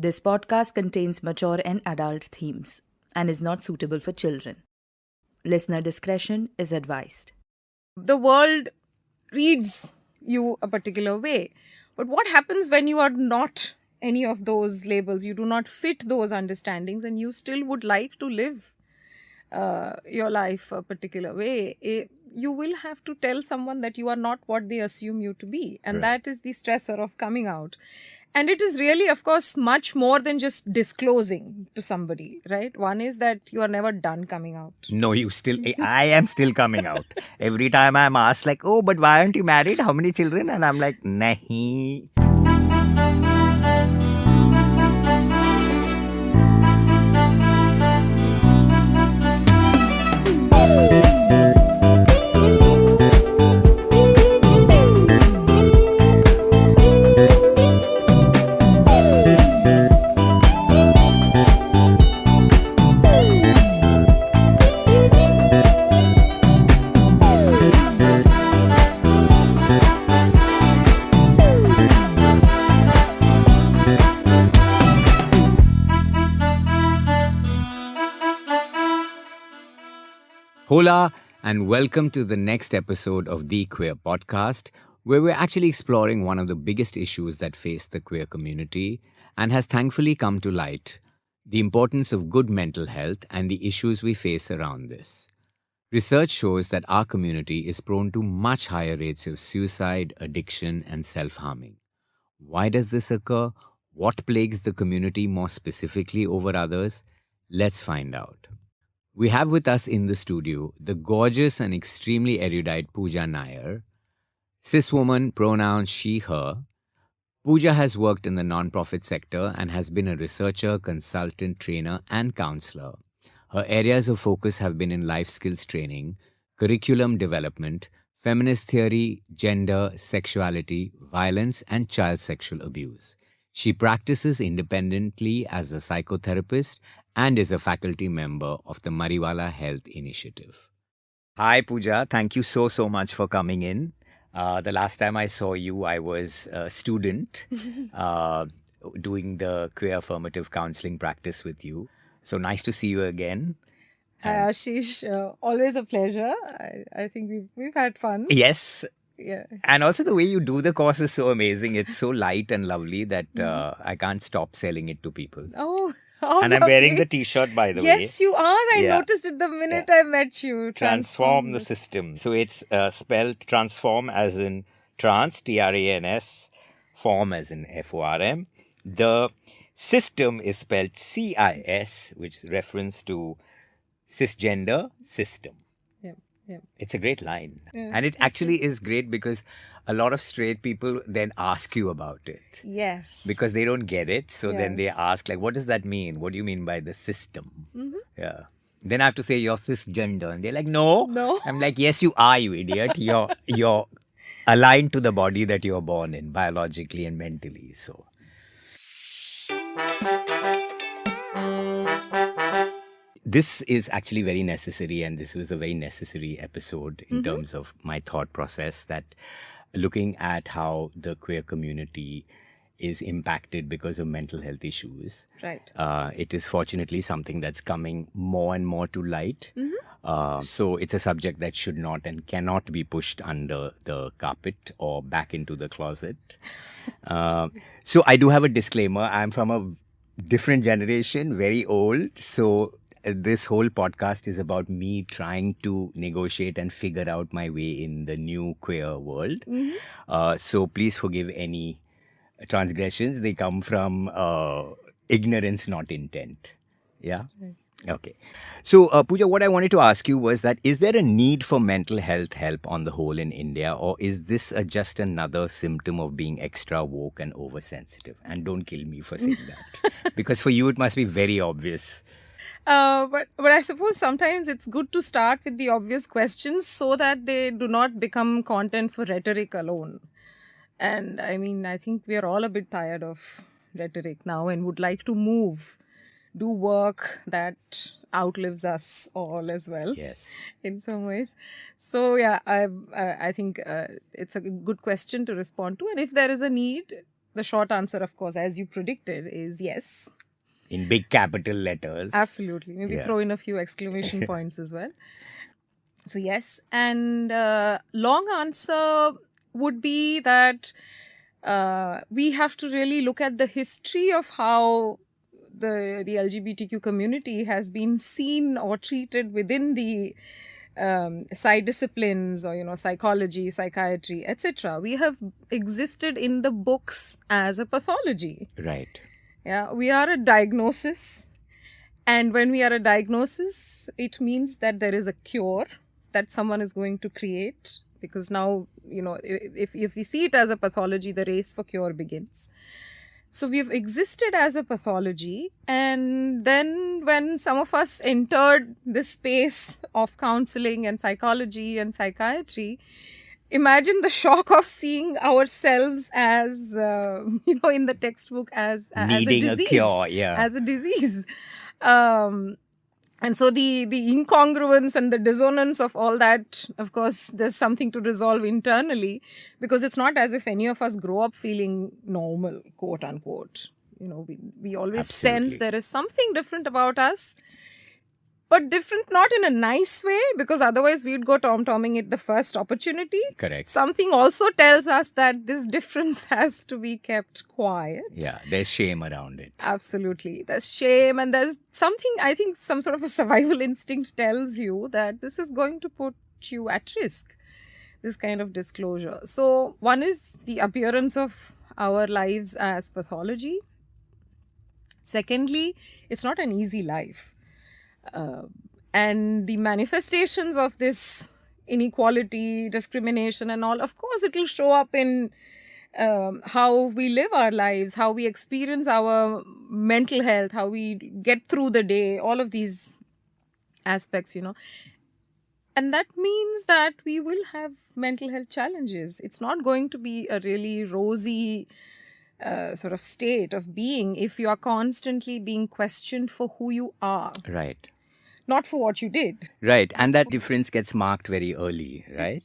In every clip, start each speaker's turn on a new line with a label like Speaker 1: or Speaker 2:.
Speaker 1: This podcast contains mature and adult themes and is not suitable for children. Listener discretion is advised.
Speaker 2: The world reads you a particular way. But what happens when you are not any of those labels? You do not fit those understandings and you still would like to live your life a particular way. You will have to tell someone that you are not what they assume you to be. And that is the stressor of coming out. And it is really, of course, much more than just disclosing to somebody, right? One is that you are never done coming out.
Speaker 3: No, I am still coming out. Every time I'm asked like, oh, but why aren't you married? How many children? And I'm like, nahi.
Speaker 4: Hola, and welcome to the next episode of The Queer Podcast, where we're actually exploring one of the biggest issues that face the queer community and has thankfully come to light, the importance of good mental health and the issues we face around this. Research shows that our community is prone to much higher rates of suicide, addiction, and self-harming. Why does this occur? What plagues the community more specifically over others? Let's find out. We have with us in the studio the gorgeous and extremely erudite Pooja Nair. Cis woman, pronouns she, her. Pooja has worked in the non-profit sector and has been a researcher, consultant, trainer, and counselor. Her areas of focus have been in life skills training, curriculum development, feminist theory, gender, sexuality, violence, and child sexual abuse. She practices independently as a psychotherapist and is a faculty member of the Mariwala Health initiative.
Speaker 3: Hi, Pooja. Thank you so much for coming in. The last time I saw you, I was a student doing the Queer Affirmative Counseling Practice with you. So nice to see you again.
Speaker 2: Hi, Ashish. Always a pleasure. I think we've had fun.
Speaker 3: Yes.
Speaker 2: Yeah.
Speaker 3: And also the way you do the course is so amazing. It's so light and lovely that I can't stop selling it to people.
Speaker 2: Oh,
Speaker 3: and I'm wearing the t-shirt, by the way.
Speaker 2: Yes, you are. I noticed it the minute I met you.
Speaker 3: Transform the system. So it's spelled transform as in trans, T-R-A-N-S, form as in F-O-R-M. The system is spelled C-I-S, which is reference to cisgender system.
Speaker 2: Yeah.
Speaker 3: It's a great line. And it actually is great because a lot of straight people then ask you about it.
Speaker 2: Yes.
Speaker 3: Because they don't get it. So then they ask, like, what does that mean? What do you mean by the system? Mm-hmm. Yeah. Then I have to say, you're cisgender. And they're like, no. I'm like, yes, you are, you idiot. You're aligned to the body that you're born in, biologically and mentally. So. This is actually very necessary, and this was a very necessary episode in terms of my thought process, that looking at how the queer community is impacted because of mental health issues.
Speaker 2: Right.
Speaker 3: It is fortunately something that's coming more and more to light. So it's a subject that should not and cannot be pushed under the carpet or back into the closet. So I do have a disclaimer. I'm from a different generation, very old. So this whole podcast is about me trying to negotiate and figure out my way in the new queer world. So please forgive any transgressions. They come from ignorance, not intent. Yeah? Okay. So, Pooja, what I wanted to ask you was that, is there a need for mental health help on the whole in India, or is this just another symptom of being extra woke and oversensitive? And don't kill me for saying that. Because for you, it must be very obvious.
Speaker 2: But I suppose sometimes it's good to start with the obvious questions so that they do not become content for rhetoric alone. And I mean, I think we are all a bit tired of rhetoric now and would like to do work that outlives us all as well.
Speaker 3: Yes.
Speaker 2: In some ways. So I think it's a good question to respond to. And if there is a need, the short answer, of course, as you predicted, is yes.
Speaker 3: In big capital letters.
Speaker 2: Absolutely. Maybe
Speaker 3: Yeah.
Speaker 2: throw in a few exclamation points as well. So, yes. And long answer would be that we have to really look at the history of how the LGBTQ community has been seen or treated within the side disciplines, or psychology, psychiatry, etc. We have existed in the books as a pathology.
Speaker 3: Right.
Speaker 2: Yeah, we are a diagnosis, and when we are a diagnosis, it means that there is a cure that someone is going to create, because now, if we see it as a pathology, the race for cure begins. So we've existed as a pathology, and then when some of us entered this space of counseling and psychology and psychiatry, imagine the shock of seeing ourselves as, in the textbook as
Speaker 3: Needing
Speaker 2: a disease.
Speaker 3: cure, yeah.
Speaker 2: As a disease. And so the incongruence and the dissonance of all that, of course, there's something to resolve internally, because it's not as if any of us grow up feeling normal, quote unquote. We always sense
Speaker 3: Absolutely.
Speaker 2: there is something different about us, but different not in a nice way, because otherwise we'd go tom-tomming it the first opportunity.
Speaker 3: Correct.
Speaker 2: Something also tells us that this difference has to be kept quiet.
Speaker 3: Yeah, there's shame around it.
Speaker 2: Absolutely. There's shame, and there's something, I think, some sort of a survival instinct tells you that this is going to put you at risk, this kind of disclosure. So one is the appearance of our lives as pathology. Secondly, it's not an easy life. And the manifestations of this inequality, discrimination and all, of course, it will show up in how we live our lives, how we experience our mental health, how we get through the day, all of these aspects, And that means that we will have mental health challenges. It's not going to be a really rosy sort of state of being if you are constantly being questioned for who you are.
Speaker 3: Right.
Speaker 2: Not for what you did.
Speaker 3: Right. And that difference gets marked very early, right?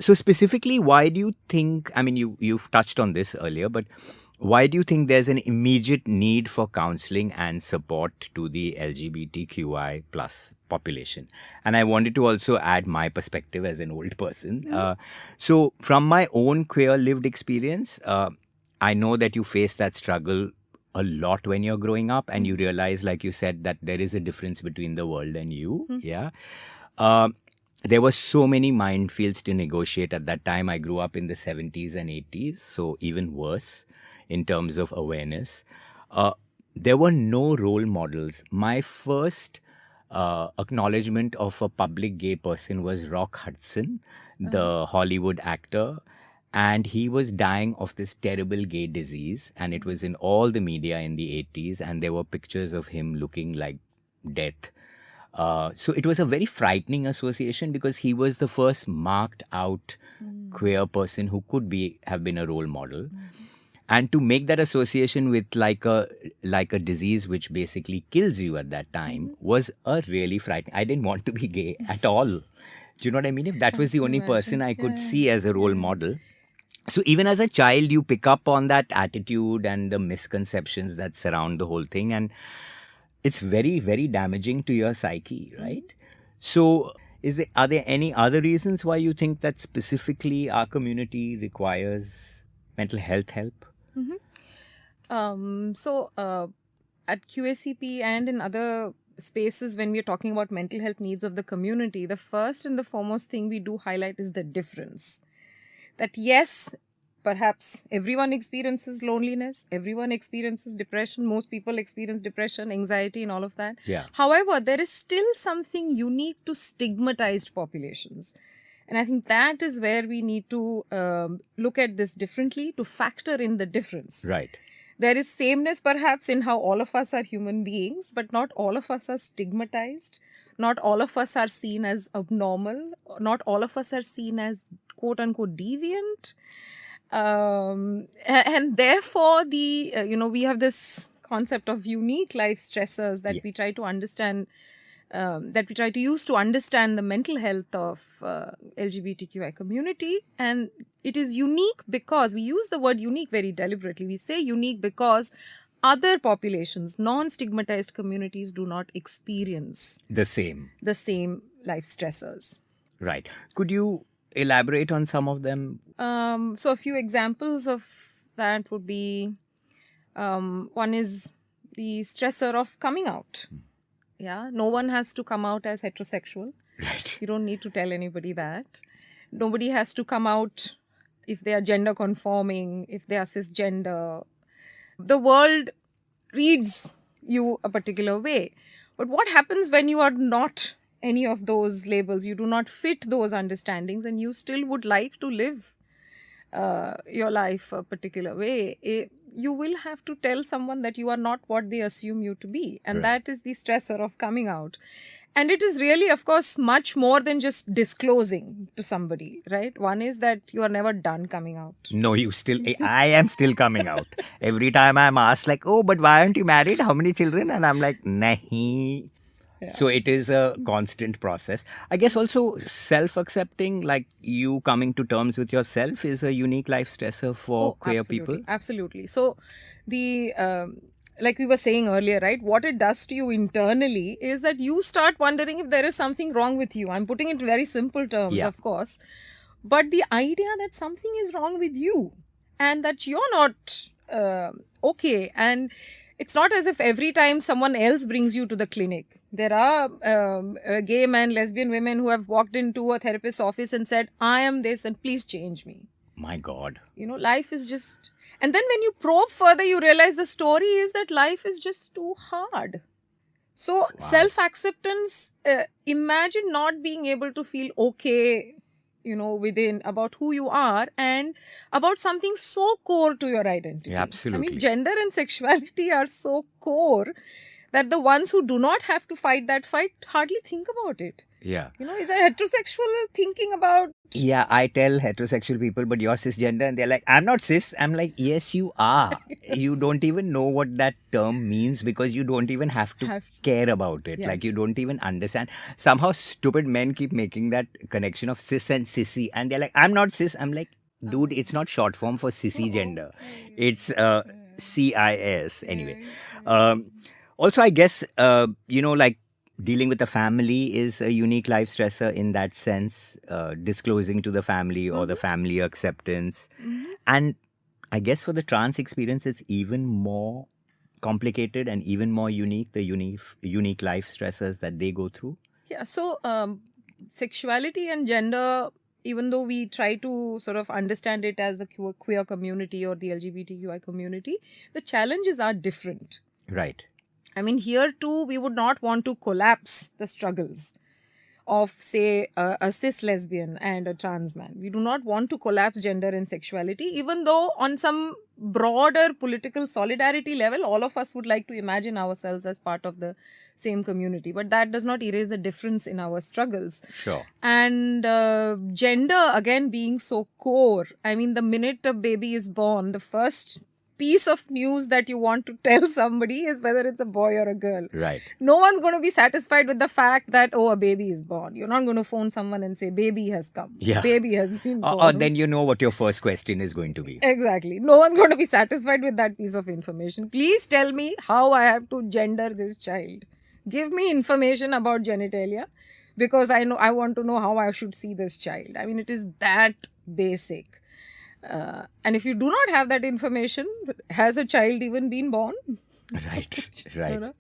Speaker 3: So specifically, why do you think, you've touched on this earlier, but why do you think there's an immediate need for counseling and support to the LGBTQI plus population? And I wanted to also add my perspective as an old person. So from my own queer lived experience, I know that you face that struggle a lot when you're growing up, and you realize, like you said, that there is a difference between the world and you. Yeah. There were so many minefields to negotiate at that time. I grew up in the 70s and 80s, so even worse in terms of awareness. There were no role models. My first acknowledgement of a public gay person was Rock Hudson, the Hollywood actor. And he was dying of this terrible gay disease. And it was in all the media in the 80s. And there were pictures of him looking like death. So it was a very frightening association, because he was the first marked out queer person who could have been a role model. And to make that association with like a disease which basically kills you at that time was a really frightening. I didn't want to be gay at all. Do you know what I mean? If that was the only person I could see as a role model. So even as a child, you pick up on that attitude and the misconceptions that surround the whole thing. And it's very, very damaging to your psyche, right? So are there any other reasons why you think that specifically our community requires mental health help?
Speaker 2: So at QACP and in other spaces, when we're talking about mental health needs of the community, the first and the foremost thing we do highlight is the difference. That yes, perhaps everyone experiences loneliness, everyone experiences depression, most people experience depression, anxiety and all of that.
Speaker 3: Yeah.
Speaker 2: However, there is still something unique to stigmatized populations. And I think that is where we need to look at this differently, to factor in the difference.
Speaker 3: Right.
Speaker 2: There is sameness perhaps in how all of us are human beings, but not all of us are stigmatized. Not all of us are seen as abnormal. Not all of us are seen as quote unquote deviant. And therefore we have this concept of unique life stressors that we try to understand that we try to use to understand the mental health of LGBTQI community. And it is unique because we use the word unique very deliberately. We say unique because other populations, non-stigmatized communities, do not experience
Speaker 3: The same.
Speaker 2: the same life stressors.
Speaker 3: Right. Could you elaborate on some of them?
Speaker 2: So a few examples of that would be, one is the stressor of coming out. Yeah, no one has to come out as heterosexual.
Speaker 3: Right.
Speaker 2: You don't need to tell anybody that. Nobody has to come out if they are gender conforming, if they are cisgender. The world reads you a particular way. But what happens when you are not any of those labels? You do not fit those understandings and you still would like to live your life a particular way. You will have to tell someone that you are not what they assume you to be. And
Speaker 3: Right.
Speaker 2: that is the stressor of coming out. And it is really, of course, much more than just disclosing to somebody, right? One is that you are never done coming out.
Speaker 3: No, I am still coming out. Every time I'm asked like, oh, but why aren't you married? How many children? And I'm like, nahi. So it is a constant process. I guess also self-accepting, like you coming to terms with yourself, is a unique life stressor for queer
Speaker 2: absolutely,
Speaker 3: people.
Speaker 2: Absolutely. So the like we were saying earlier, right? What it does to you internally is that you start wondering if there is something wrong with you. I'm putting it in very simple terms,
Speaker 3: Yeah.
Speaker 2: of course. But the idea that something is wrong with you and that you're not okay, and it's not as if every time someone else brings you to the clinic. There are gay men, lesbian women who have walked into a therapist's office and said, I am this and please change me.
Speaker 3: My God.
Speaker 2: You know, life is just... And then when you probe further, you realize the story is that life is just too hard. So self-acceptance, imagine not being able to feel okay, you know, within about who you are and about something so core to your identity.
Speaker 3: Yeah, absolutely.
Speaker 2: I mean, gender and sexuality are so core that the ones who do not have to fight that fight hardly think about it.
Speaker 3: Yeah.
Speaker 2: You know, is a heterosexual thinking about...
Speaker 3: Yeah, I tell heterosexual people, but you're cisgender, and they're like, I'm not cis. I'm like, yes, you are. You don't even know what that term means because you don't even have to care about it. Like, you
Speaker 2: Yes.
Speaker 3: don't even understand. Somehow, stupid men keep making that connection of cis and sissy, and they're like, I'm not cis. I'm like, dude, it's not short form for sissy gender. It's CIS. Anyway. Also, I guess, you know, like, dealing with the family is a unique life stressor in that sense, disclosing to the family or the family acceptance. And I guess for the trans experience, it's even more complicated and even more unique, the unique life stressors that they go through.
Speaker 2: Yeah, so sexuality and gender, even though we try to sort of understand it as the queer community or the LGBTQI community, the challenges are different.
Speaker 3: Right.
Speaker 2: I mean, here too, we would not want to collapse the struggles of, say, a cis lesbian and a trans man. We do not want to collapse gender and sexuality, even though on some broader political solidarity level, all of us would like to imagine ourselves as part of the same community. But that does not erase the difference in our struggles.
Speaker 3: Sure.
Speaker 2: And gender, again, being so core. I mean, the minute a baby is born, the first piece of news that you want to tell somebody is whether it's a boy or a girl.
Speaker 3: Right.
Speaker 2: No one's going to be satisfied with the fact that, oh, a baby is born. You're not going to phone someone and say, baby has come.
Speaker 3: Yeah.
Speaker 2: Baby has been born.
Speaker 3: Or then you know what your first question is going to be.
Speaker 2: Exactly. No one's going to be satisfied with that piece of information. Please tell me how I have to gender this child. Give me information about genitalia because I want to know how I should see this child. I mean, it is that basic. And if you do not have that information, has a child even been born?
Speaker 3: Right. Right.
Speaker 2: You know?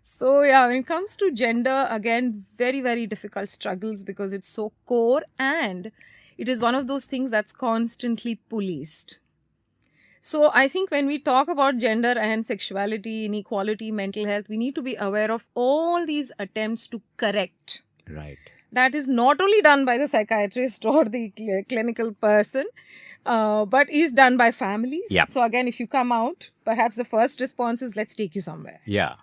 Speaker 2: So yeah, when it comes to gender, again, very, very difficult struggles because it's so core and it is one of those things that's constantly policed. So I think when we talk about gender and sexuality, inequality, mental health, we need to be aware of all these attempts to correct.
Speaker 3: Right.
Speaker 2: That is not only done by the psychiatrist or the clinical person, but is done by families.
Speaker 3: Yeah.
Speaker 2: So again, if you come out, perhaps the first response is, let's take you somewhere.
Speaker 3: Yeah.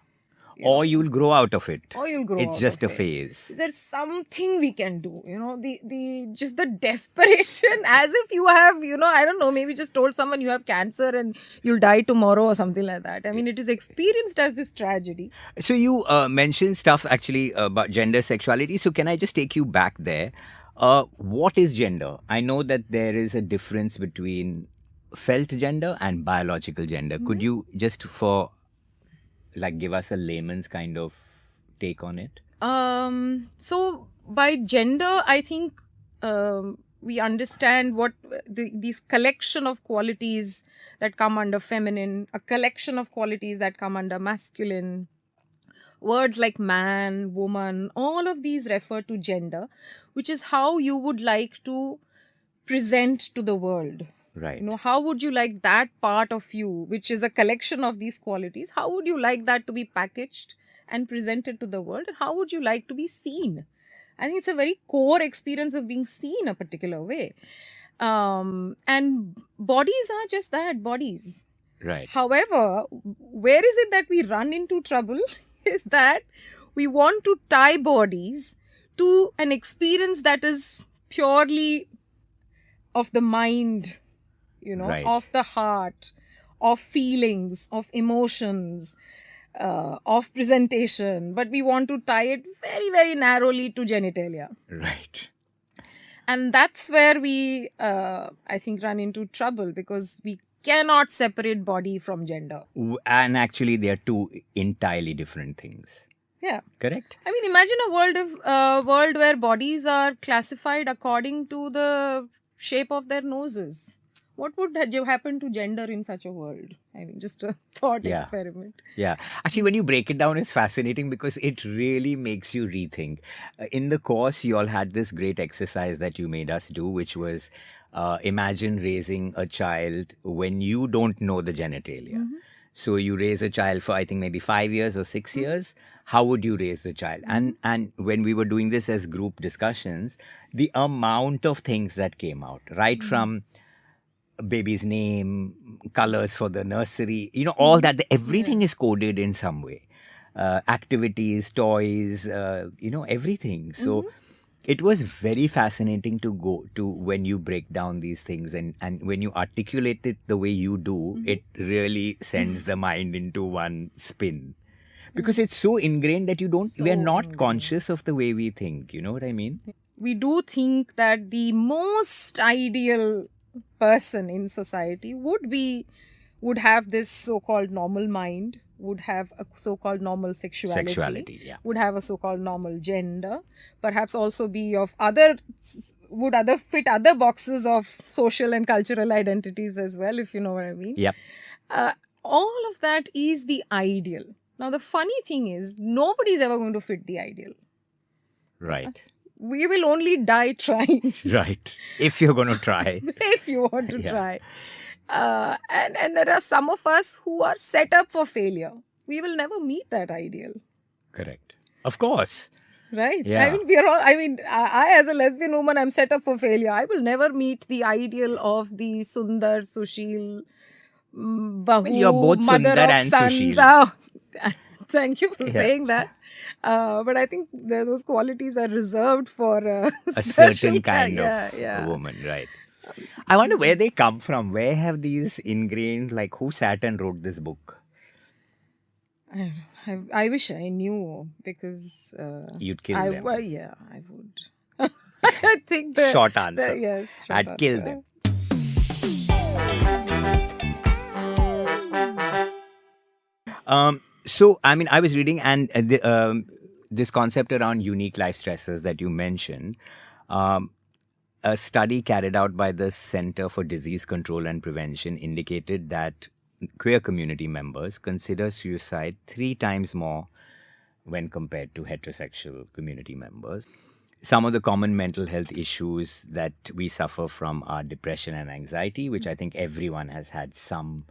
Speaker 3: Or you'll grow out of it.
Speaker 2: Or you'll grow
Speaker 3: It's
Speaker 2: out
Speaker 3: just
Speaker 2: of
Speaker 3: a
Speaker 2: it.
Speaker 3: phase.
Speaker 2: There's something we can do, the just the desperation, as if you have, I don't know, maybe just told someone you have cancer and you'll die tomorrow or something like that. I mean, it is experienced as this tragedy.
Speaker 3: So you mentioned stuff actually about gender, sexuality. So can I just take you back there? What is gender? I know that there is a difference between felt gender and biological gender. Could you just give us a layman's kind of take on it?
Speaker 2: So by gender, I think we understand what these collection of qualities that come under feminine, a collection of qualities that come under masculine. Words like man, woman, all of these refer to gender, which is how you would like to present to the world.
Speaker 3: Right.
Speaker 2: How would you like that part of you, which is a collection of these qualities, how would you like that to be packaged and presented to the world? And how would you like to be seen? I think it's a very core experience of being seen a particular way. And bodies are just that, bodies.
Speaker 3: Right.
Speaker 2: However, where is it that we run into trouble is that we want to tie bodies to an experience that is purely of the mind,
Speaker 3: Right.
Speaker 2: of the heart, of feelings, of emotions, of presentation. But we want to tie it very, very narrowly to genitalia.
Speaker 3: Right.
Speaker 2: And that's where we, I think, run into trouble, because we cannot separate body from gender.
Speaker 3: And actually, they are two entirely different things.
Speaker 2: Yeah.
Speaker 3: Correct?
Speaker 2: I mean, imagine a world where bodies are classified according to the shape of their noses. What would happen to gender in such a world? I mean, just a thought experiment.
Speaker 3: Yeah. Actually, when you break it down, it's fascinating because it really makes you rethink. In the course, you all had this great exercise that you made us do, which was imagine raising a child when you don't know the genitalia. So you raise a child for, I think, maybe 5 years or 6 years. How would you raise the child? And when we were doing this as group discussions, the amount of things that came out, right from baby's name, colors for the nursery, all that, everything is coded in some way. Activities, toys, everything. So it was very fascinating to go to when you break down these things and when you articulate it the way you do, it really sends the mind into one spin. Because it's so ingrained that we are not conscious of the way we think. You know what I mean?
Speaker 2: We do think that the most ideal person in society would have this so-called normal mind, would have a so-called normal sexuality, would have a so-called normal gender, perhaps also be of fit other boxes of social and cultural identities as well, if you know what I mean.
Speaker 3: Yep.
Speaker 2: All of that is the ideal. Now, the funny thing is, nobody's ever going to fit the ideal.
Speaker 3: Right.
Speaker 2: We will only die trying.
Speaker 3: Right. If you're going to try.
Speaker 2: If you want to try. And there are some of us who are set up for failure. We will never meet that ideal.
Speaker 3: Correct. Of course.
Speaker 2: Right.
Speaker 3: Yeah.
Speaker 2: I mean, I as a lesbian woman, I'm set up for failure. I will never meet the ideal of the Sundar, Sushil, Bahu,
Speaker 3: Well, you're both
Speaker 2: mother
Speaker 3: Sundar
Speaker 2: of
Speaker 3: and
Speaker 2: sons.
Speaker 3: Sushil.
Speaker 2: Oh, thank you for saying that. But I think those qualities are reserved for
Speaker 3: a certain kind of woman, right? I wonder where they come from. Where have these ingrained, who sat and wrote this book?
Speaker 2: I wish I knew, because
Speaker 3: You'd kill them.
Speaker 2: Well, yeah, I would. I think the
Speaker 3: short answer.
Speaker 2: Yes,
Speaker 3: I'd kill them. So, I mean, I was reading, and this concept around unique life stresses that you mentioned, a study carried out by the Center for Disease Control and Prevention indicated that queer community members consider suicide 3 times more when compared to heterosexual community members. Some of the common mental health issues that we suffer from are depression and anxiety, which I think everyone has had some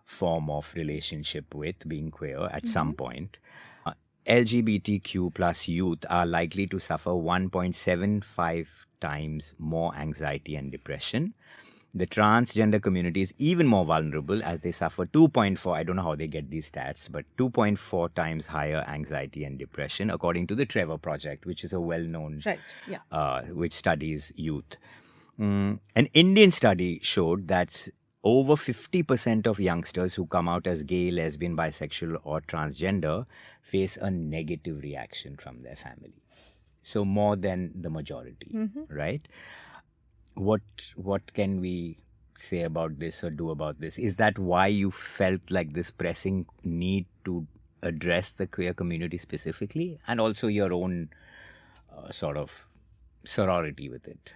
Speaker 3: form of relationship with, being queer at some point. LGBTQ plus youth are likely to suffer 1.75 times more anxiety and depression. The transgender community is even more vulnerable as they suffer 2.4, I don't know how they get these stats, but 2.4 times higher anxiety and depression, according to the Trevor Project, which is a well-known, which studies youth. An Indian study showed that over 50% of youngsters who come out as gay, lesbian, bisexual, or transgender face a negative reaction from their family. So more than the majority, right? What can we say about this or do about this? Is that why you felt like this pressing need to address the queer community specifically, and also your own sort of sorority with it?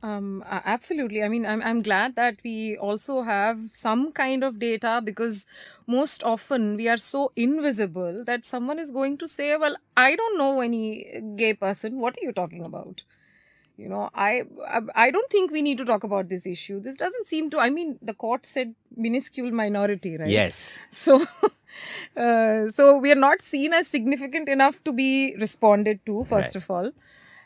Speaker 2: Absolutely. I mean, I'm glad that we also have some kind of data, because most often we are so invisible that someone is going to say, well, I don't know any gay person. What are you talking about? You know, I don't think we need to talk about this issue. This doesn't seem to, I mean, the court said minuscule minority, right?
Speaker 3: Yes.
Speaker 2: So, so we are not seen as significant enough to be responded to, first of all.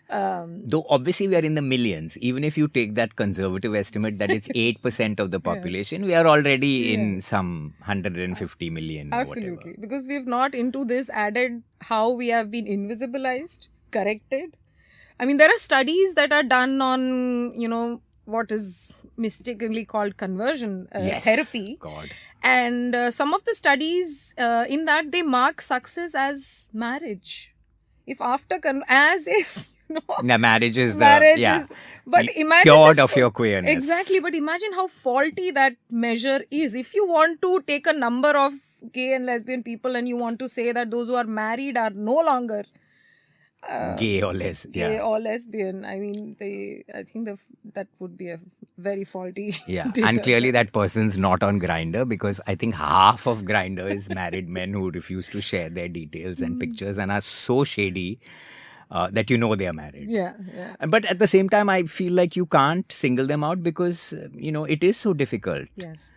Speaker 3: Though obviously we are in the millions. Even if you take that conservative estimate that it's 8% of the population, we are already in some 150 million.
Speaker 2: Absolutely.
Speaker 3: Or whatever.
Speaker 2: Because we've not into this added how we have been invisibilized, corrected. I mean, there are studies that are done on, you know, what is mistakenly called conversion therapy.
Speaker 3: God.
Speaker 2: And some of the studies in that, they mark success as marriage. If after, as if, you know.
Speaker 3: Now, marriage is
Speaker 2: but imagine
Speaker 3: cured of your queerness.
Speaker 2: Exactly. But imagine how faulty that measure is. If you want to take a number of gay and lesbian people and you want to say that those who are married are no longer
Speaker 3: gay or lesbian.
Speaker 2: Gay or lesbian. I mean, I think that would be a very faulty.
Speaker 3: Yeah,
Speaker 2: data.
Speaker 3: and clearly that person's not on Grindr, because I think half of Grindr is married men who refuse to share their details and pictures and are so shady that you know they are married.
Speaker 2: Yeah.
Speaker 3: But at the same time, I feel like you can't single them out because, you know, it is so difficult.
Speaker 2: Yes.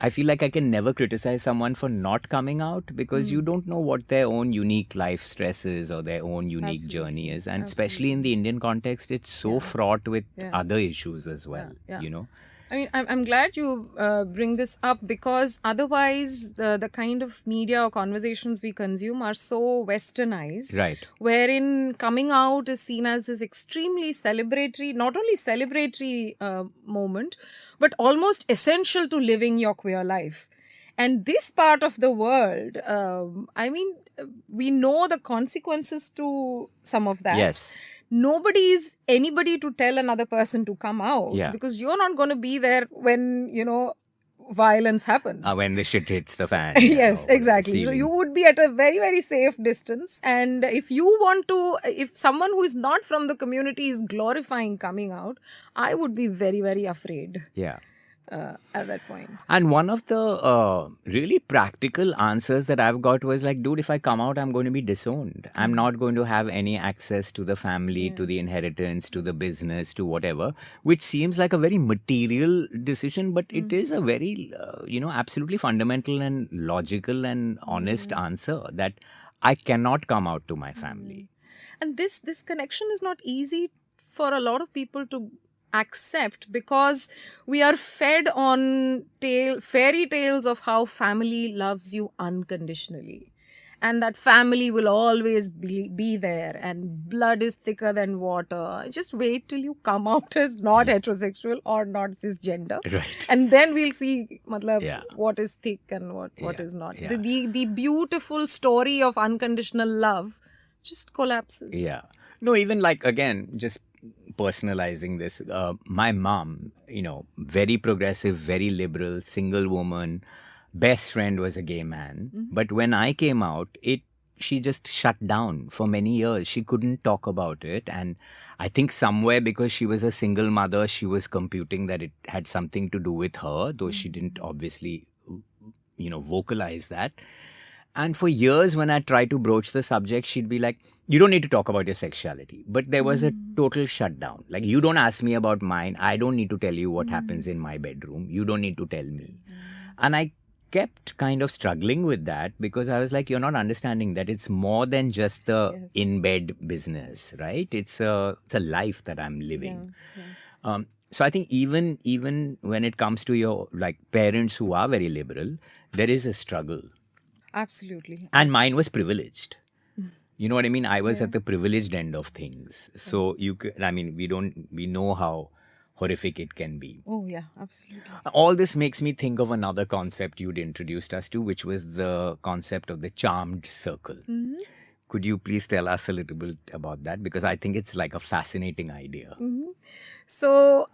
Speaker 3: I feel like I can never criticize someone for not coming out, because you don't know what their own unique life stresses or their own unique journey is. And especially in the Indian context, it's so fraught with other issues as well, you know.
Speaker 2: I mean, I'm glad you bring this up, because otherwise the kind of media or conversations we consume are so westernized.
Speaker 3: Right.
Speaker 2: Wherein coming out is seen as this extremely celebratory, not only celebratory moment, but almost essential to living your queer life. And this part of the world, I mean, we know the consequences to some of that.
Speaker 3: Yes.
Speaker 2: Nobody is anybody to tell another person to come out, because you're not going to be there when, you know, violence happens.
Speaker 3: When the shit hits the fan.
Speaker 2: Yes, exactly. So you would be at a very, very safe distance. And if you want to, if someone who is not from the community is glorifying coming out, I would be very, very afraid.
Speaker 3: Yeah.
Speaker 2: At that point.
Speaker 3: And one of the really practical answers that I've got was like, dude, if I come out, I'm going to be disowned. I'm not going to have any access to the family, to the inheritance, to the business, to whatever, which seems like a very material decision, but it is a very, you know, absolutely fundamental and logical and honest answer that I cannot come out to my family.
Speaker 2: And this connection is not easy for a lot of people to accept, because we are fed on fairy tales of how family loves you unconditionally, and that family will always be there, and blood is thicker than water. Just wait till you come out as not heterosexual or not cisgender,
Speaker 3: Right.
Speaker 2: and then we'll see what is thick and what is not. The beautiful story of unconditional love just collapses.
Speaker 3: Yeah. No, even like, again, just personalizing this, my mom, you know, very progressive, very liberal, single woman, best friend was a gay man. But when I came out, she just shut down for many years. She couldn't talk about it. And I think somewhere, because she was a single mother, she was computing that it had something to do with her, though she didn't obviously, you know, vocalize that. And for years, when I tried to broach the subject, she'd be like, you don't need to talk about your sexuality. But there was a total shutdown. Like, you don't ask me about mine. I don't need to tell you what happens in my bedroom. You don't need to tell me. And I kept kind of struggling with that, because I was like, you're not understanding that it's more than just the in-bed business, right? It's a life that I'm living. So I think even when it comes to your like parents who are very liberal, there is a struggle.
Speaker 2: Absolutely.
Speaker 3: And mine was privileged. You know what I mean? I was at the privileged end of things. So we know how horrific it can be.
Speaker 2: Oh, yeah, absolutely.
Speaker 3: All this makes me think of another concept you'd introduced us to, which was the concept of the charmed circle. Could you please tell us a little bit about that? Because I think it's like a fascinating idea.
Speaker 2: So,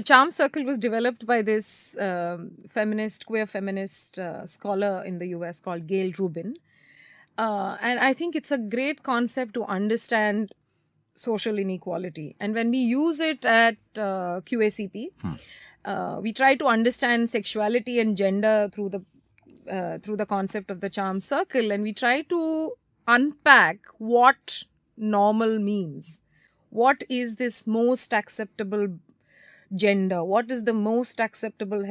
Speaker 2: Charm Circle was developed by this queer feminist scholar in the US called Gail Rubin. And I think it's a great concept to understand social inequality. And when we use it at QACP, we try to understand sexuality and gender through the concept of the charm circle, and we try to unpack what normal means. What is this most acceptable gender? What is the most acceptable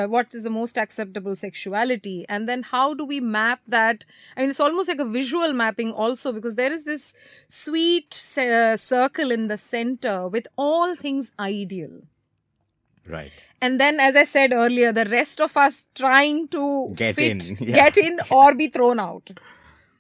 Speaker 2: what is the most acceptable sexuality? And then how do we map that? I mean, it's almost like a visual mapping also, because there is this sweet circle in the center with all things ideal.
Speaker 3: Right.
Speaker 2: And then, as I said earlier, the rest of us trying to
Speaker 3: Get in. Yeah.
Speaker 2: get in or be thrown out.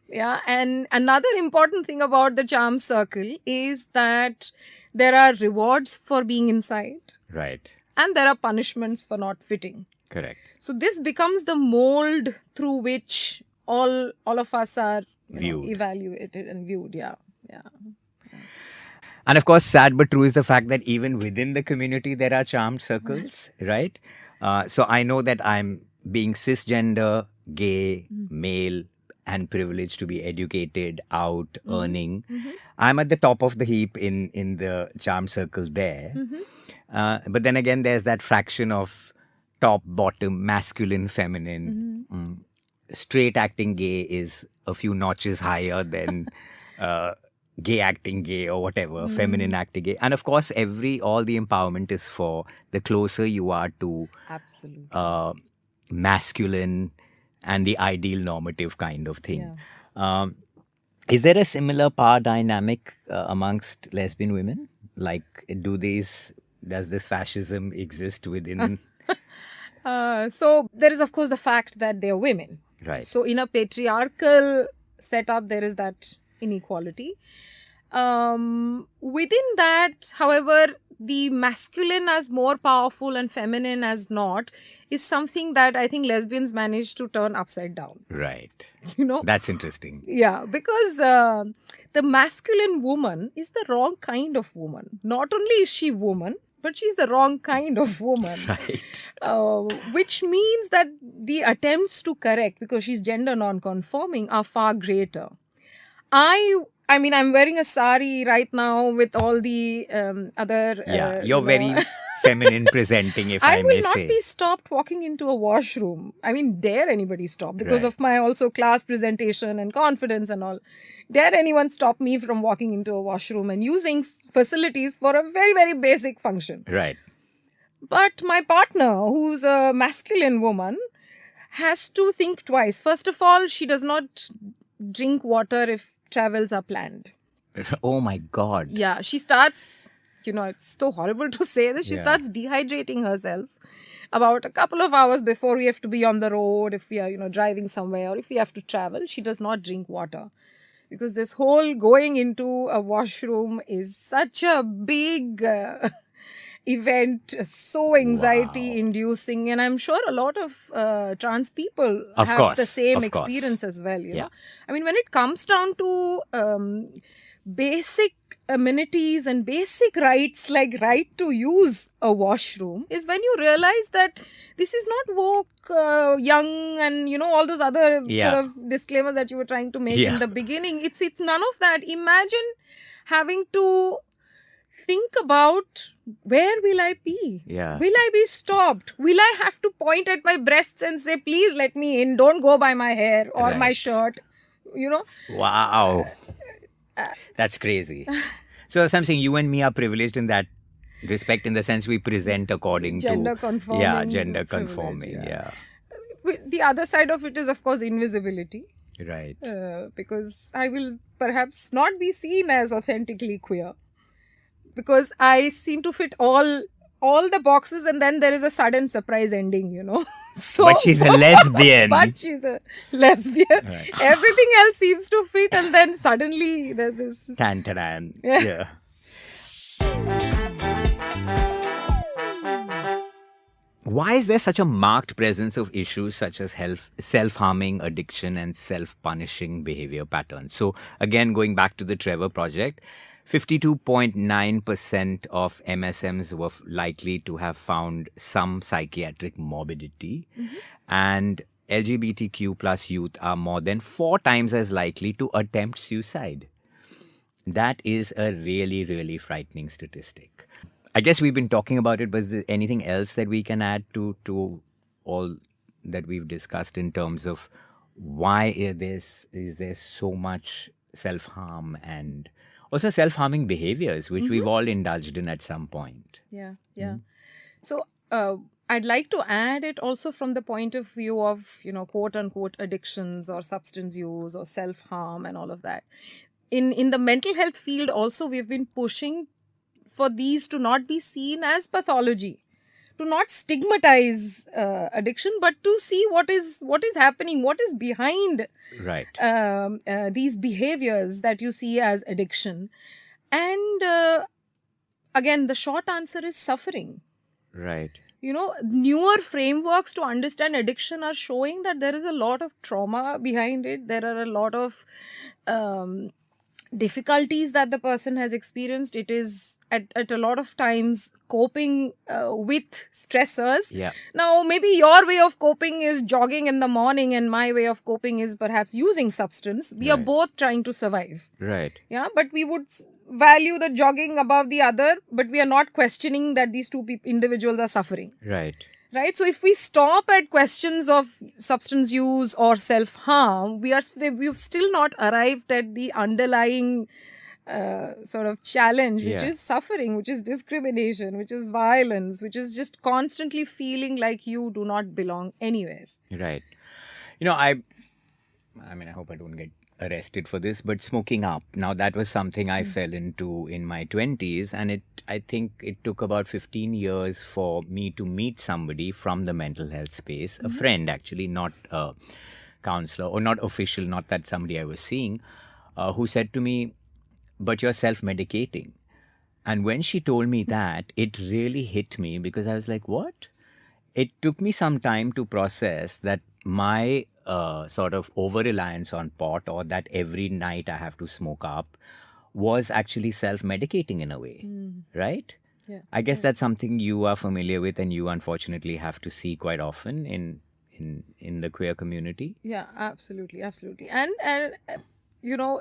Speaker 2: Yeah. And another important thing about the charm circle is that there are rewards for being inside.
Speaker 3: Right.
Speaker 2: And there are punishments for not fitting.
Speaker 3: Correct.
Speaker 2: So this becomes the mold through which all of us are evaluated and viewed. Yeah.
Speaker 3: And of course, sad but true is the fact that even within the community, there are charmed circles, right? So I know that I'm being cisgender, gay, male, and privileged to be educated, out, earning. I'm at the top of the heap in the charm circle there. But then again, there's that fraction of top, bottom, masculine, feminine. Straight acting gay is a few notches higher than gay acting gay or whatever, feminine acting gay. And of course, all the empowerment is for the closer you are to masculine and the ideal normative kind of thing. Yeah. Is there a similar power dynamic amongst lesbian women? Like, does this fascism exist within?
Speaker 2: So there is, of course, the fact that they are women.
Speaker 3: Right.
Speaker 2: So in a patriarchal setup, there is that inequality. Within that, however, the masculine as more powerful and feminine as not is something that I think lesbians manage to turn upside down.
Speaker 3: Right.
Speaker 2: You know?
Speaker 3: That's interesting.
Speaker 2: Yeah, because the masculine woman is the wrong kind of woman. Not only is she woman, but she's the wrong kind of woman.
Speaker 3: Right.
Speaker 2: Which means that the attempts to correct, because she's gender non-conforming, are far greater. I mean, I'm wearing a sari right now with all the other...
Speaker 3: you're very feminine presenting, if I may say.
Speaker 2: I will not be stopped walking into a washroom. I mean, dare anybody stop? Because of my also class presentation and confidence and all. Dare anyone stop me from walking into a washroom and using facilities for a very, very basic function?
Speaker 3: Right.
Speaker 2: But my partner, who's a masculine woman, has to think twice. First of all, she does not drink water if travels are planned.
Speaker 3: Oh my God.
Speaker 2: Yeah, she starts, it's so horrible to say this, she starts dehydrating herself about a couple of hours before we have to be on the road, if we are, driving somewhere, or if we have to travel. She does not drink water. Because this whole going into a washroom is such a big event, so anxiety-inducing. And I'm sure a lot of trans people have the same experience as well. You know? I mean, when it comes down to basic amenities and basic rights, like right to use a washroom, is when you realize that this is not woke, young, and all those other sort of disclaimers that you were trying to make in the beginning. It's none of that. Imagine having to think about, where will I pee?
Speaker 3: Yeah.
Speaker 2: Will I be stopped? Will I have to point at my breasts and say, please let me in, don't go by my hair or my shirt,
Speaker 3: Wow. That's crazy. So as I'm saying, you and me are privileged in that respect, in the sense we present according
Speaker 2: gender
Speaker 3: to...
Speaker 2: conforming.
Speaker 3: Yeah, gender conforming,
Speaker 2: The other side of it is, of course, invisibility.
Speaker 3: Right.
Speaker 2: Because I will perhaps not be seen as authentically queer. Because I seem to fit all all the boxes, and then there is a sudden surprise ending, So,
Speaker 3: But she's a lesbian.
Speaker 2: But she's a lesbian.
Speaker 3: Right.
Speaker 2: Everything else seems to fit, and then suddenly there's this.
Speaker 3: Tantaran.
Speaker 2: Yeah.
Speaker 3: Yeah. Why is there such a marked presence of issues such as self-harming, addiction, and self-punishing behavior patterns? So, again, going back to the Trevor Project, 52.9% of MSMs were likely to have found some psychiatric morbidity, and LGBTQ plus youth are more than 4 times as likely to attempt suicide. That is a really, really frightening statistic. I guess we've been talking about it, but is there anything else that we can add to all that we've discussed in terms of why is there so much self-harm and also self-harming behaviors, which we've all indulged in at some point?
Speaker 2: Yeah. So, I'd like to add it also from the point of view of, quote unquote addictions or substance use or self-harm and all of that. In the mental health field also, we've been pushing for these to not be seen as pathology, to not stigmatize addiction, but to see what is happening, what is behind
Speaker 3: Right.
Speaker 2: these behaviors that you see as addiction. And again, the short answer is suffering.
Speaker 3: Right.
Speaker 2: Newer frameworks to understand addiction are showing that there is a lot of trauma behind it. There are a lot of difficulties that the person has experienced. It is at a lot of times coping with stressors.
Speaker 3: Yeah.
Speaker 2: Now, maybe your way of coping is jogging in the morning and my way of coping is perhaps using substance. We are
Speaker 3: Right.
Speaker 2: both trying to survive.
Speaker 3: Right.
Speaker 2: Yeah, but we would value the jogging above the other, but we are not questioning that these two individuals are suffering.
Speaker 3: Right.
Speaker 2: Right? So if we stop at questions of substance use or self-harm, we've still not arrived at the underlying sort of challenge, which
Speaker 3: Yeah.
Speaker 2: is suffering, which is discrimination, which is violence, which is just constantly feeling like you do not belong anywhere.
Speaker 3: Right. I mean, I hope I don't get arrested for this, but smoking up. Now, that was something I fell into in my 20s, and I think it took about 15 years for me to meet somebody from the mental health space, a friend actually, not a counselor or not official, not that somebody I was seeing, who said to me, "But you're self-medicating." And when she told me that, it really hit me because I was like, what? It took me some time to process that my sort of over-reliance on pot, or that every night I have to smoke up, was actually self-medicating in a way, right?
Speaker 2: Yeah.
Speaker 3: I guess that's something you are familiar with, and you unfortunately have to see quite often in the queer community.
Speaker 2: Yeah, absolutely. And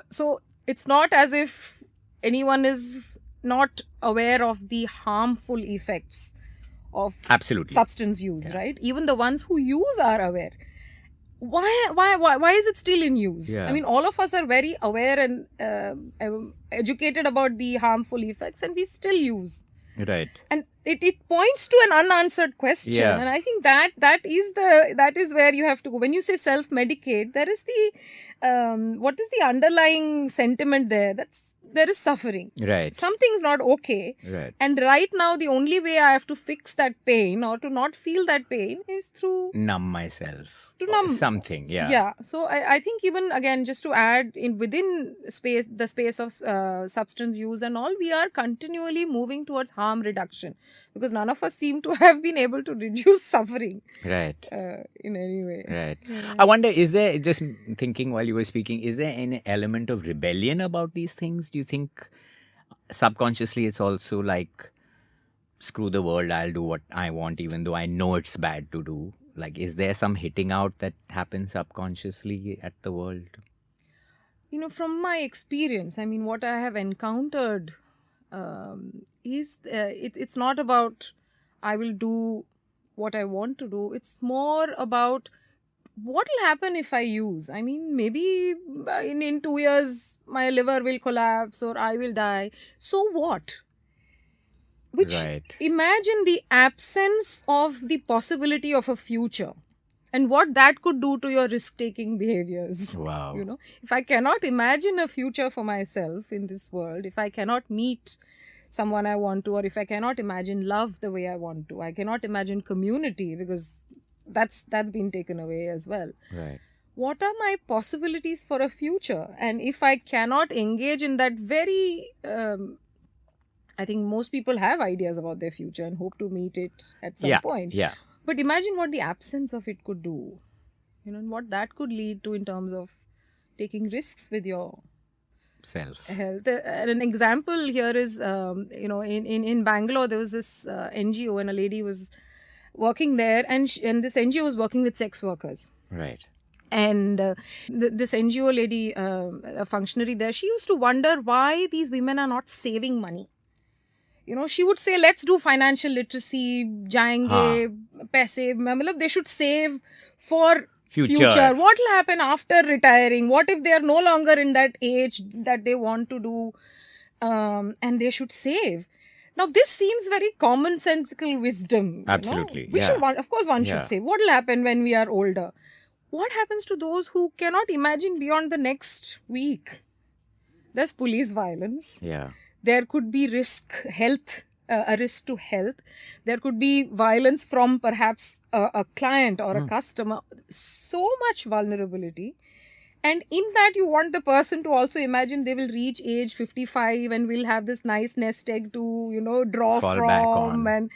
Speaker 2: so it's not as if anyone is not aware of the harmful effects of
Speaker 3: Absolutely.
Speaker 2: substance use, right? Even the ones who use are aware. Why is it still in use?
Speaker 3: Yeah.
Speaker 2: I mean, all of us are very aware and educated about the harmful effects, and we still use.
Speaker 3: Right.
Speaker 2: And it points to an unanswered question.
Speaker 3: Yeah.
Speaker 2: And I think that is where you have to go. When you say self-medicate, there is what is the underlying sentiment there? There is suffering.
Speaker 3: Right.
Speaker 2: Something's not okay.
Speaker 3: Right.
Speaker 2: And right now, the only way I have to fix that pain or to not feel that pain is through
Speaker 3: Numb myself.
Speaker 2: To
Speaker 3: Or
Speaker 2: numb.
Speaker 3: something. Yeah.
Speaker 2: Yeah. So I think even again, just to add within the space of substance use and all, we are continually moving towards harm reduction, because none of us seem to have been able to reduce suffering
Speaker 3: Right.
Speaker 2: in any way.
Speaker 3: Right. I wonder, is there, just thinking while you were speaking, is there an element of rebellion about these things? Do you think subconsciously it's also like, screw the world, I'll do what I want even though I know it's bad to do? Like, is there some hitting out that happens subconsciously at the world?
Speaker 2: From my experience, I mean, what I have encountered is it's not about I will do what I want to do. It's more about what will happen if I use. I mean, maybe in 2 years my liver will collapse or I will die. So what? Which,
Speaker 3: Right.
Speaker 2: imagine the absence of the possibility of a future and what that could do to your risk-taking behaviors.
Speaker 3: Wow.
Speaker 2: If I cannot imagine a future for myself in this world, if I cannot meet someone I want to, or if I cannot imagine love the way I want to, I cannot imagine community because that's been taken away as well.
Speaker 3: Right.
Speaker 2: What are my possibilities for a future? And if I cannot engage in that very, I think most people have ideas about their future and hope to meet it at some point.
Speaker 3: Yeah.
Speaker 2: But imagine what the absence of it could do, and what that could lead to in terms of taking risks with your
Speaker 3: Self.
Speaker 2: health. An example here is, in Bangalore, there was this NGO, and a lady was working there, and this NGO was working with sex workers.
Speaker 3: Right.
Speaker 2: And this NGO lady, a functionary there, she used to wonder why these women are not saving money. She would say, let's do financial literacy, jayenge, paise, matlab they should save for future. What will happen after retiring? What if they are no longer in that age that they want to do, and they should save? Now, this seems very commonsensical wisdom.
Speaker 3: Absolutely.
Speaker 2: We should, of course, one should save. What will happen when we are older? What happens to those who cannot imagine beyond the next week? There's police violence.
Speaker 3: Yeah.
Speaker 2: There could be a risk to health. There could be violence from perhaps a client or a customer. So much vulnerability. And in that, you want the person to also imagine they will reach age 55 and will have this nice nest egg to, draw
Speaker 3: Fall
Speaker 2: from.
Speaker 3: back on.
Speaker 2: And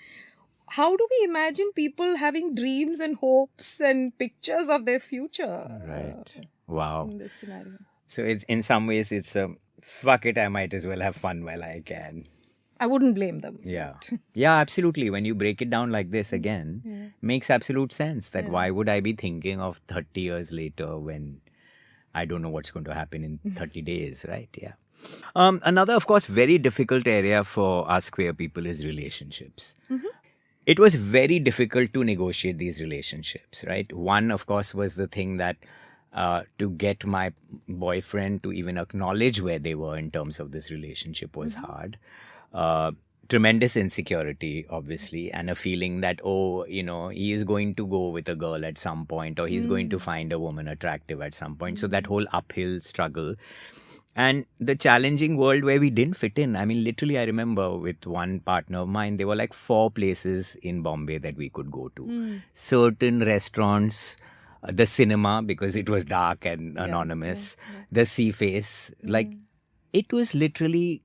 Speaker 2: how do we imagine people having dreams and hopes and pictures of their future?
Speaker 3: Right. Wow.
Speaker 2: In this scenario.
Speaker 3: So it's in some ways it's fuck it, I might as well have fun while I can.
Speaker 2: I wouldn't blame them.
Speaker 3: Yeah. Yeah, absolutely. When you break it down like this again, makes absolute sense that why would I be thinking of 30 years later when I don't know what's going to happen in 30 days, right? Yeah. Another, of course, very difficult area for us queer people is relationships. It was very difficult to negotiate these relationships, right? One, of course, was the thing that to get my boyfriend to even acknowledge where they were in terms of this relationship was hard. Tremendous insecurity, obviously, and a feeling that, he is going to go with a girl at some point, or he's going to find a woman attractive at some point. So that whole uphill struggle. And the challenging world where we didn't fit in. I mean, literally, I remember with one partner of mine, there were like 4 places in Bombay that we could go to. Certain restaurants, the cinema, because it was dark and anonymous, the sea face. Like, it was literally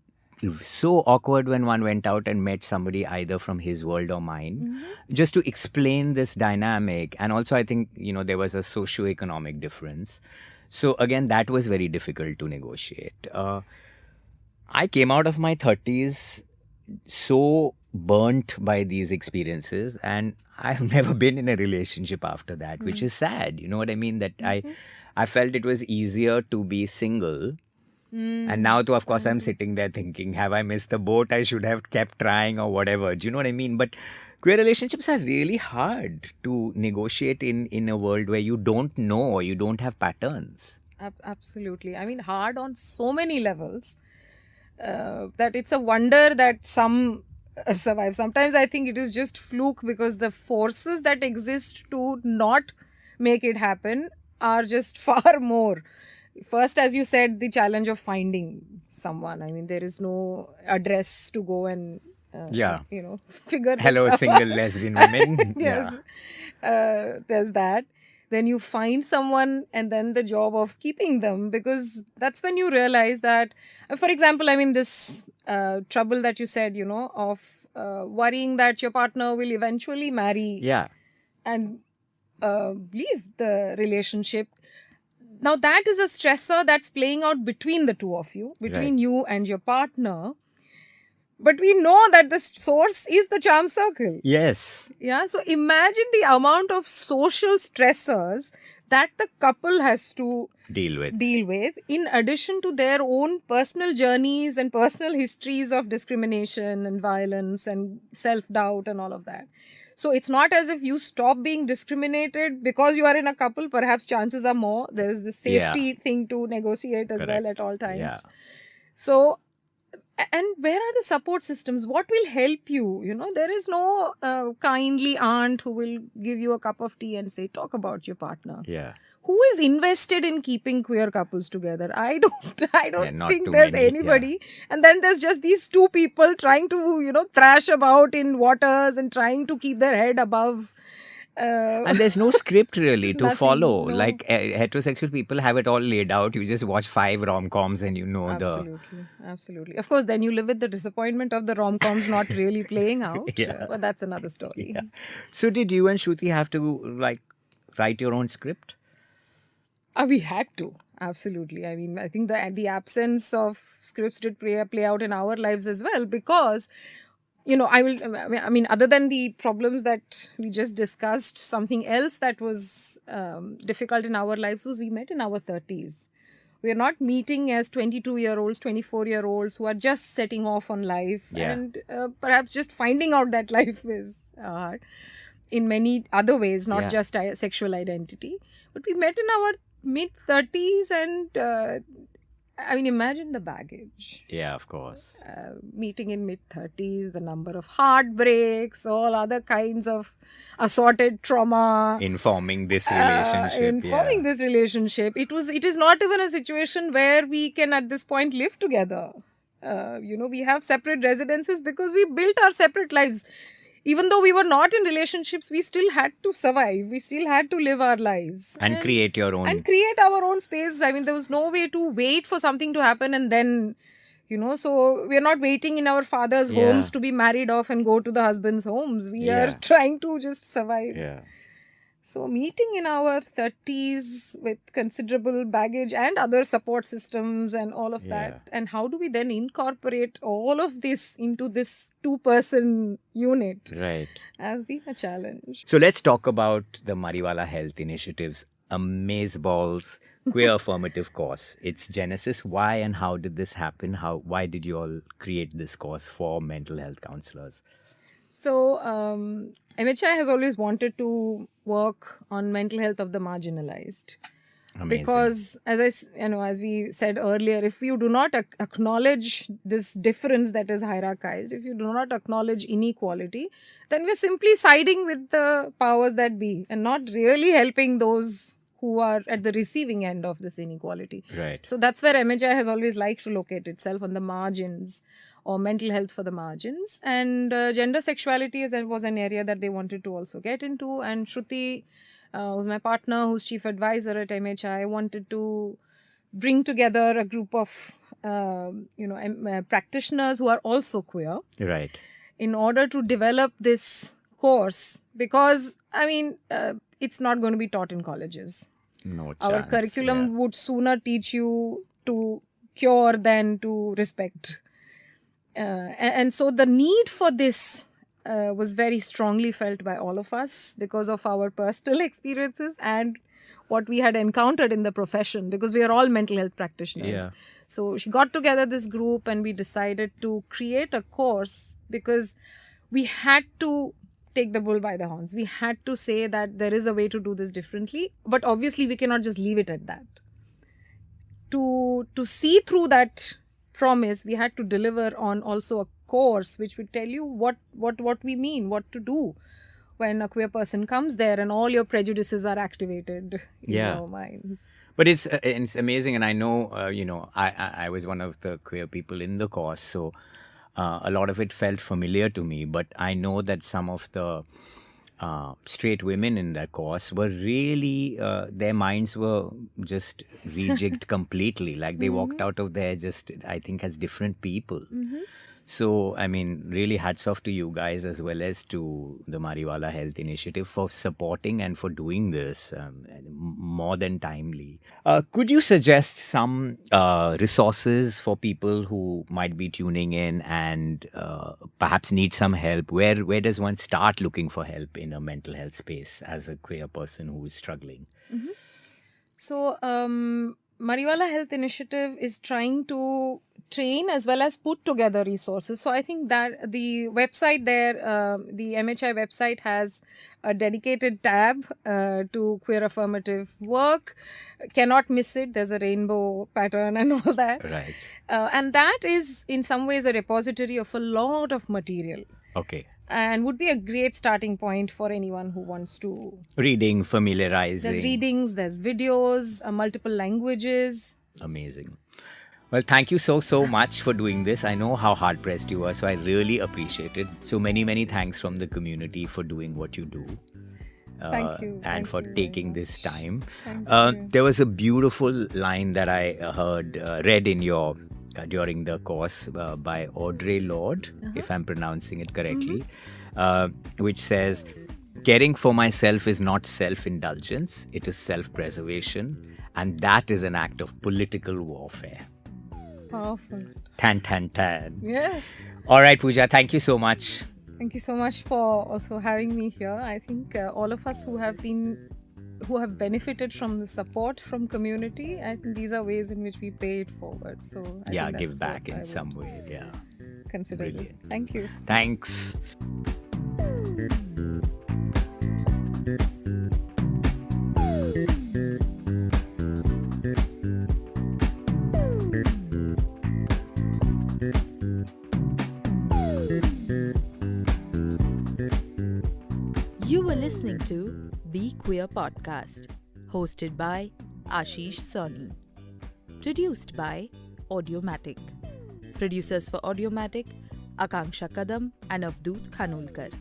Speaker 3: so awkward when one went out and met somebody either from his world or mine, just to explain this dynamic. And also, I think, there was a socio-economic difference. So again, that was very difficult to negotiate. I came out of my 30s so burnt by these experiences, and I've never been in a relationship after that, which is sad. You know what I mean? That I felt it was easier to be single. And now, too, of course, I'm sitting there thinking, have I missed the boat? I should have kept trying or whatever. Do you know what I mean? But queer relationships are really hard to negotiate in a world where you don't know or you don't have patterns.
Speaker 2: Absolutely. I mean, hard on so many levels that it's a wonder that some survive. Sometimes I think it is just fluke because the forces that exist to not make it happen are just far more. First, as you said, the challenge of finding someone. I mean, there is no address to go and figure
Speaker 3: Hello,
Speaker 2: this out.
Speaker 3: single lesbian women.
Speaker 2: Yes. There's that. Then you find someone, and then the job of keeping them, because that's when you realize that, for example, I mean, this trouble that you said, of worrying that your partner will eventually marry and leave the relationship. Now, that is a stressor that's playing out between the two of you, between you and your partner. But we know that the source is the charm circle.
Speaker 3: Yes.
Speaker 2: Yeah. So imagine the amount of social stressors that the couple has to
Speaker 3: deal with
Speaker 2: in addition to their own personal journeys and personal histories of discrimination and violence and self-doubt and all of that. So it's not as if you stop being discriminated because you are in a couple. Perhaps chances are more. There's the safety thing to negotiate as well at all times.
Speaker 3: Yeah.
Speaker 2: So, and where are the support systems? What will help you? There is no kindly aunt who will give you a cup of tea and say, talk about your partner.
Speaker 3: Yeah.
Speaker 2: who is invested in keeping queer couples together? I don't
Speaker 3: not
Speaker 2: think
Speaker 3: too
Speaker 2: there's
Speaker 3: many, yeah.
Speaker 2: anybody. And then there's just these two people trying to, thrash about in waters and trying to keep their head above.
Speaker 3: And there's no script really to
Speaker 2: Nothing,
Speaker 3: follow.
Speaker 2: no.
Speaker 3: Like heterosexual people have it all laid out. You just watch 5 rom-coms and you know
Speaker 2: Absolutely. Of course, then you live with the disappointment of the rom-coms not really playing out.
Speaker 3: Yeah.
Speaker 2: But that's another story.
Speaker 3: Yeah. So did you and Shruti have to like write your own script?
Speaker 2: We had to. Absolutely. I mean, I think the absence of scripts did play out in our lives as well, because other than the problems that we just discussed, something else that was difficult in our lives was we met in our 30s. We are not meeting as 22-year-olds, 24-year-olds who are just setting off on life and perhaps just finding out that life is hard in many other ways, not just sexual identity. But we met in our mid-30s and imagine the baggage.
Speaker 3: Yeah, of course.
Speaker 2: Meeting in mid-30s, the number of heartbreaks, all other kinds of assorted trauma.
Speaker 3: Informing this relationship.
Speaker 2: This relationship. It is not even a situation where we can at this point live together. We have separate residences because we built our separate lives. Even though we were not in relationships, we still had to survive. We still had to live our lives.
Speaker 3: And create your own.
Speaker 2: And create our own space. I mean, there was no way to wait for something to happen and then, so we are not waiting in our father's homes to be married off and go to the husband's homes. We are trying to just survive.
Speaker 3: Yeah.
Speaker 2: So meeting in our 30s with considerable baggage and other support systems and all of that. And how do we then incorporate all of this into this 2-person unit?
Speaker 3: Right.
Speaker 2: Has been a challenge.
Speaker 3: So let's talk about the Mariwala Health Initiative's Amazeballs Queer Affirmative course. Its genesis, why and how did this happen? Why did you all create this course for mental health counsellors?
Speaker 2: So, MHI has always wanted to work on mental health of the marginalized.
Speaker 3: Amazing.
Speaker 2: Because, as we said earlier, if you do not acknowledge this difference that is hierarchized, if you do not acknowledge inequality, then we're simply siding with the powers that be and not really helping those who are at the receiving end of this inequality.
Speaker 3: Right.
Speaker 2: So that's where MHI has always liked to locate itself, on the margins, or mental health for the margins. And gender sexuality was an area that they wanted to also get into. And Shruti, who's my partner, who's chief advisor at MHI, wanted to bring together a group of practitioners who are also queer.
Speaker 3: Right.
Speaker 2: In order to develop this course, because it's not going to be taught in colleges.
Speaker 3: No chance.
Speaker 2: Our curriculum would sooner teach you to cure than to respect. And so the need for this was very strongly felt by all of us because of our personal experiences and what we had encountered in the profession, because we are all mental health practitioners.
Speaker 3: Yeah.
Speaker 2: So she got together this group and we decided to create a course because we had to take the bull by the horns. We had to say that there is a way to do this differently, but obviously we cannot just leave it at that. To see through that promise, we had to deliver on also a course which would tell you what we mean, what to do when a queer person comes there and all your prejudices are activated in your minds.
Speaker 3: But it's amazing, and I know I was one of the queer people in the course, so a lot of it felt familiar to me. But I know that some of the straight women in that course were really, their minds were just rejigged completely. Like they walked out of there just, I think, as different people. Mm-hmm. So, really hats off to you guys as well as to the Mariwala Health Initiative for supporting and for doing this more than timely. Could you suggest some resources for people who might be tuning in and perhaps need some help? Where does one start looking for help in a mental health space as a queer person who is struggling?
Speaker 2: Mm-hmm. So, Mariwala Health Initiative is trying to train as well as put together resources. So I think that the website there, the MHI website has a dedicated tab to queer affirmative work. Cannot miss it. There's a rainbow pattern and all that.
Speaker 3: Right.
Speaker 2: And that is in some ways a repository of a lot of material.
Speaker 3: Okay.
Speaker 2: and would be a great starting point for anyone who wants to.
Speaker 3: Reading, familiarizing.
Speaker 2: There's readings, there's videos, multiple languages.
Speaker 3: Amazing. Well, thank you so much for doing this. I know how hard pressed you are, so I really appreciate it. So many thanks from the community for doing what you do.
Speaker 2: Thank you.
Speaker 3: And
Speaker 2: Thank
Speaker 3: for
Speaker 2: you very
Speaker 3: taking this
Speaker 2: much.
Speaker 3: time.
Speaker 2: Thank you.
Speaker 3: There was a beautiful line that I read in your during the course by Audre Lorde, if I'm pronouncing it correctly, which says, "Caring for myself is not self-indulgence; it is self-preservation, and that is an act of political warfare."
Speaker 2: Powerful.
Speaker 3: Tan.
Speaker 2: Yes.
Speaker 3: All right, Pooja, thank you so much.
Speaker 2: Thank you so much for also having me here. I think all of us who have benefited from the support from community, I think these are ways in which we pay it forward. So I
Speaker 3: Yeah,
Speaker 2: think
Speaker 3: give
Speaker 2: that's
Speaker 3: back
Speaker 2: what I
Speaker 3: in
Speaker 2: would
Speaker 3: some way. Yeah.
Speaker 2: Consider this.
Speaker 3: Brilliant.
Speaker 2: Thank you.
Speaker 3: Thanks.
Speaker 1: You were listening to The Queer Podcast, hosted by Ashish Soni. Produced by Audiomatic. Producers for Audiomatic, Akanksha Kadam and Avdoot Khanulkar.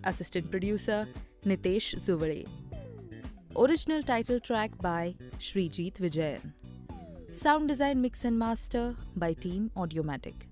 Speaker 1: Assistant producer, Nitesh Zuvade. Original title track by Shreejit Vijayan. Sound design, mix and master by Team Audiomatic.